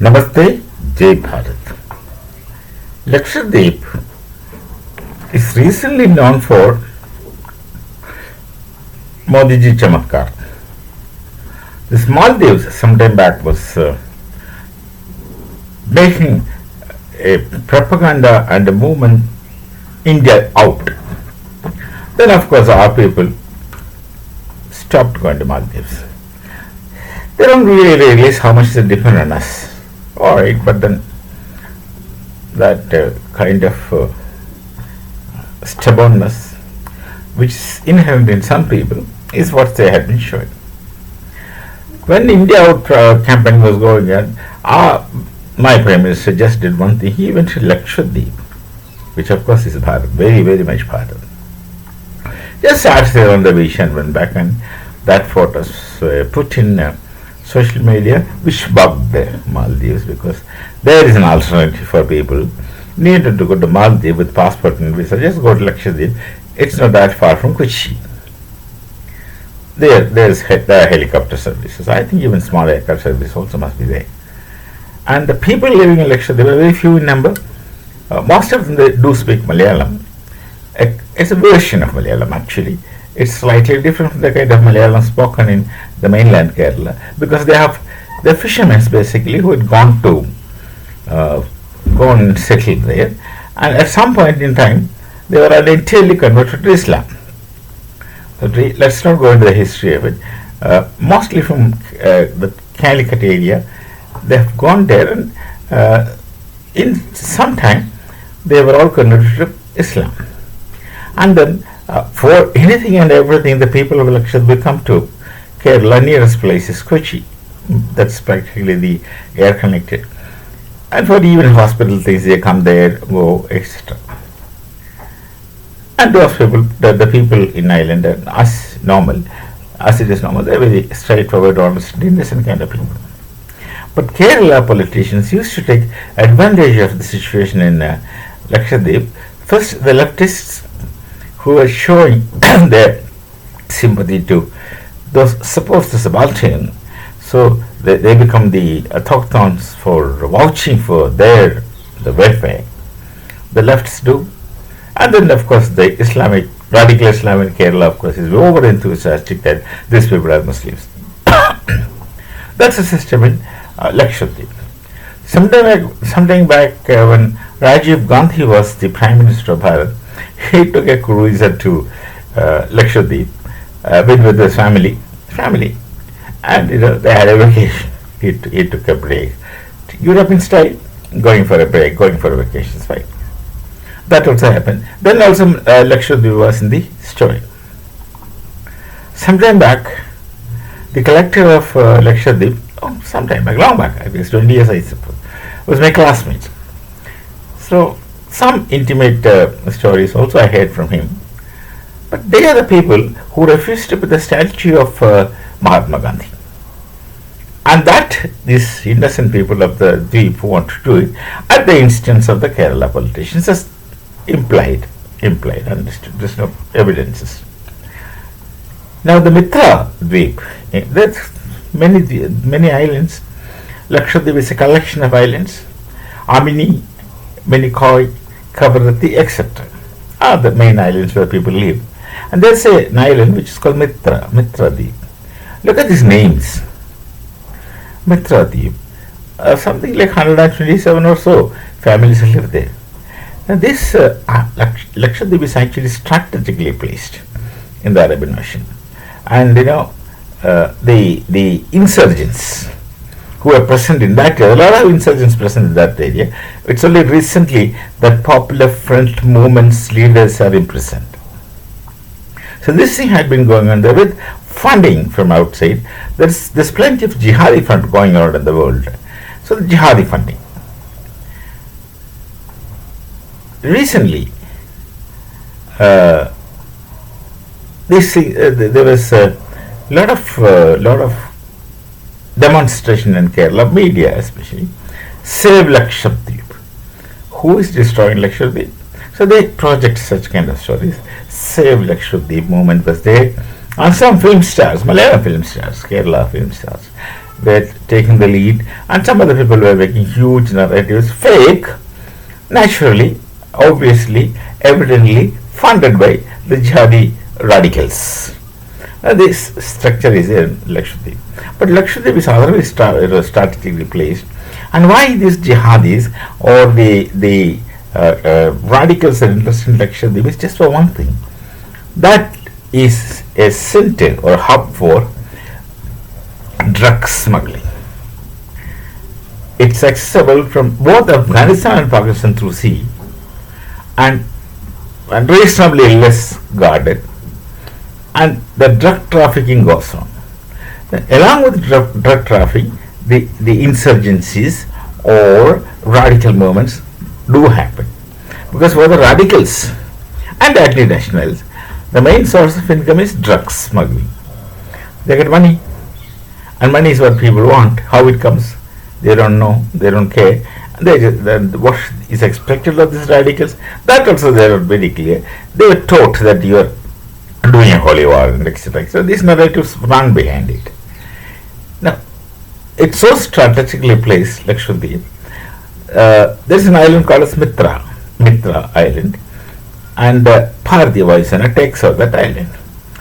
Namaste, Jai Bharat. Lakshadweep is recently known for Modiji Chamatkar. The Maldives some time back was making a propaganda and a movement India out. Then of course our people stopped going to Maldives. They don't really realize how much they depend on us. Alright, but then that kind of stubbornness which is inherent in some people is what they have been showing. When India Out campaign was going on, my Prime Minister just did one thing. He went to Lakshadweep, which of course is Bharat, very, very much Bharat. Just sat there on the beach and went back, and that photo was put in social media, which bugged the Maldives, because there is an alternative for people needed to go to Maldives with passport and visa. Just go to Lakshadweep. It's not that far from Kochi. There are helicopter services. I think even small aircraft service also must be there. And the people living in Lakshadweep are very few in number. Most of them they do speak Malayalam. It's a version of Malayalam actually. It's slightly different from the kind of Malayalam spoken in the mainland Kerala, because they're fishermen basically who had gone and settled there, and at some point in time they were entirely converted to Islam. So let's not go into the history of it. Mostly from the Calicut area, they have gone there, and in some time they were all converted to Islam. And then for anything and everything, the people of Lakshadweep come to Kerala. Nearest place is Kochi. That's practically the air connected. And for even hospital things, they come there, go, etc. And those people, the people in Ireland, and as it is normal, they're very straightforward, honest, innocent kind of people. But Kerala politicians used to take advantage of the situation in Lakshadweep. First, the leftists who were showing their sympathy to those supposed subaltern, so they become the autochthones for vouching for the welfare. The lefts do. And then of course the radical Islam in Kerala of course is over enthusiastic that these people are Muslims. That's a system in Lakshadweep. Sometime back when Rajiv Gandhi was the Prime Minister of Bharat, he took a cruiser to Lakshadweep with his family, and they had a vacation. He took a break. European style, going for a break, going for a vacation, fine. That also happened. Then also Lakshadweep was in the story. Sometime back, the collector of Lakshadweep, sometime back, long back, I guess 20 years I suppose, was my classmate. So some intimate stories also I heard from him. But they are the people who refused to put the statue of Mahatma Gandhi. And that these innocent people of the Dweep who want to do it at the instance of the Kerala politicians, as implied, understood. There's no evidences. Now the Mitra Dweep, there's many islands. Lakshadweep is a collection of islands. Amini, Minikoi, Kavarati, etc. are the main islands where people live. And there's an island which is called Mitra Dweep. Look at these names. Mitra Dweep. Something like 127 or so families live there. Now this Lakshadweep is actually strategically placed in the Arabian Ocean. And the insurgents who are present in that area, a lot of insurgents present in that area. It's only recently that Popular Front movement's leaders are imprisoned. So this thing had been going on there with funding from outside. There's plenty of jihadi fund going on in the world. So the jihadi funding. Recently, there was a lot of demonstration in Kerala, media especially, save Lakshadweep. Who is destroying Lakshadweep? So they project such kind of stories. Save Lakshadweep movement was there. And some film stars, Malayalam film stars, Kerala film stars, were taking the lead, and some other people were making huge narratives, fake, naturally, obviously, evidently funded by the jihadi radicals. This structure is in Lakshadweep. But Lakshadweep is otherwise strategically placed. And why these jihadis or the radicals are interested in Lakshadweep is just for one thing. That is a center or hub for drug smuggling. It's accessible from both Afghanistan and Pakistan through sea, and reasonably less guarded, and the drug trafficking goes on. Along with drug trafficking, the insurgencies or radical movements do happen, because for the radicals and anti-nationals, the main source of income is drug smuggling. They get money, and money is what people want. How it comes, they don't know, they don't care. What is expected of these radicals, that also they are very clear. They were taught that you are doing a holy war, and etc. So these narratives run behind it. Now, it's so strategically placed, Lakshadweep. There's an island called as Mitra Island, and Bharatiya Vaisena takes over that island.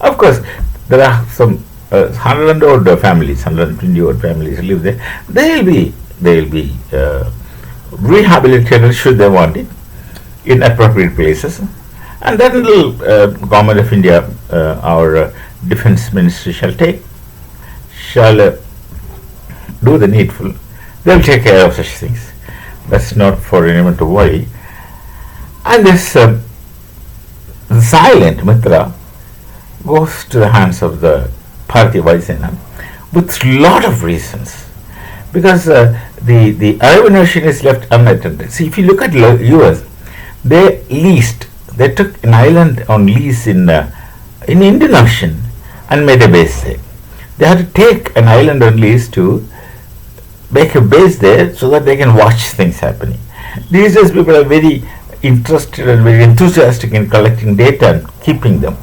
Of course, there are some 100-odd families, 120-odd families live there. They will be rehabilitated should they want it in appropriate places, and that little government of India, our defense ministry shall do the needful. They will take care of such things. That's not for anyone to worry. And this silent Mitra goes to the hands of the Bharatiya Vaisena with lot of reasons, because the Arab nation is left unattended. See, if you look at US, they took an island on lease in Indian Ocean and made a base there. They had to take an island on lease to make a base there so that they can watch things happening. These days people are very interested and very enthusiastic in collecting data and keeping them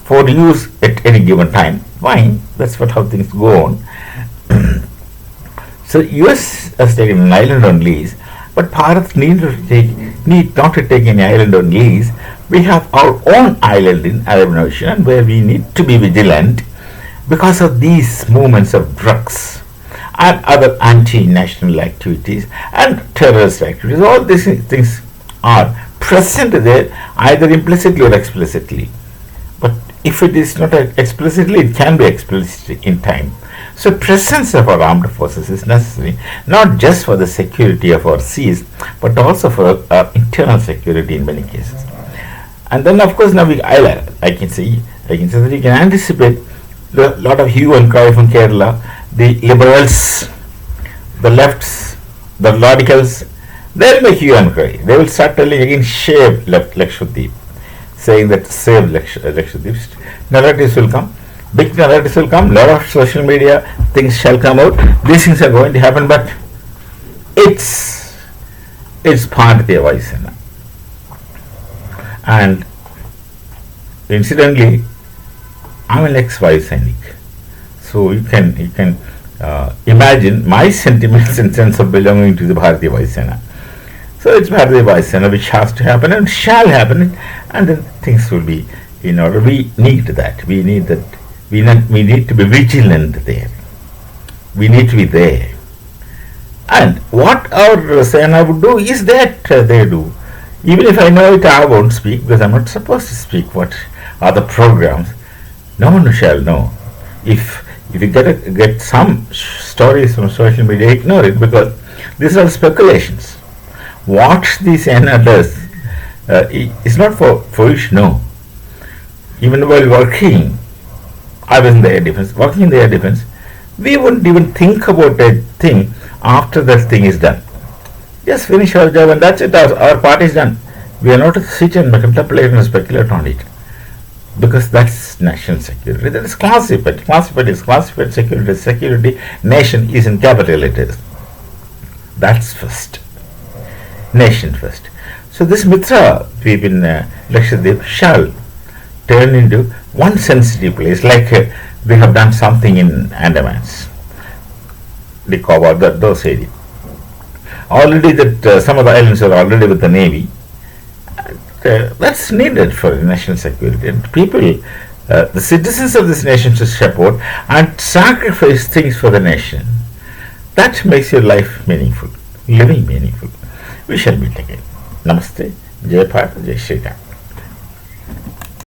for use at any given time. Fine, that's how things go on. So US has taken an island on lease, but Bharat need not to take any island on lease. We have our own island in Arabian Ocean where we need to be vigilant because of these movements of drugs and other anti-national activities and terrorist activities. All these things are present there, either implicitly or explicitly. But if it is not explicitly, it can be explicit in time. So presence of our armed forces is necessary, not just for the security of our seas, but also for our internal security in many cases. And then, of course, now I can say that you can anticipate a lot of hue and cry from Kerala. The liberals, the lefts, the radicals, they will make hue and cry. They will start telling again, save Lakshadweep, saying that save Lakshadweep. Narratives will come. Big narratives will come. Lot of social media things shall come out. These things are going to happen, but it's Bharatiya Vaisena. And incidentally, I'm an ex-Vaisainik, so you can imagine my sentiments and sense of belonging to the Bharatiya Vaisena. So it's Bharatiya Vaisena which has to happen and shall happen, and then things will be in order. We need that. We need that. We need to be vigilant there. We need to be there. And what our Sena would do is that they do. Even if I know it, I won't speak because I'm not supposed to speak what are the programs. No one shall know. If you get some stories from social media, ignore it because these are speculations. What the Sena does is not for you to know. Even while working, I was in the air defense, working in the air defense, we wouldn't even think about a thing after that thing is done. Just finish our job and that's it, our part is done. We are not to sit and contemplate and speculate on it. Because that's national security. That is classified. Classified is classified security. Security, nation is in capital letters. That's first. Nation first. So this Mitra Dweep in Lakshadweep shall turn into one sensitive place, like they have done something in Andamans. Nicobar, those areas. Already that some of the islands are already with the navy. That's needed for national security, and people, the citizens of this nation, should support and sacrifice things for the nation. That makes your life meaningful, living meaningful. We shall meet again. Namaste. Jai Bharat, Jai Shri Ram.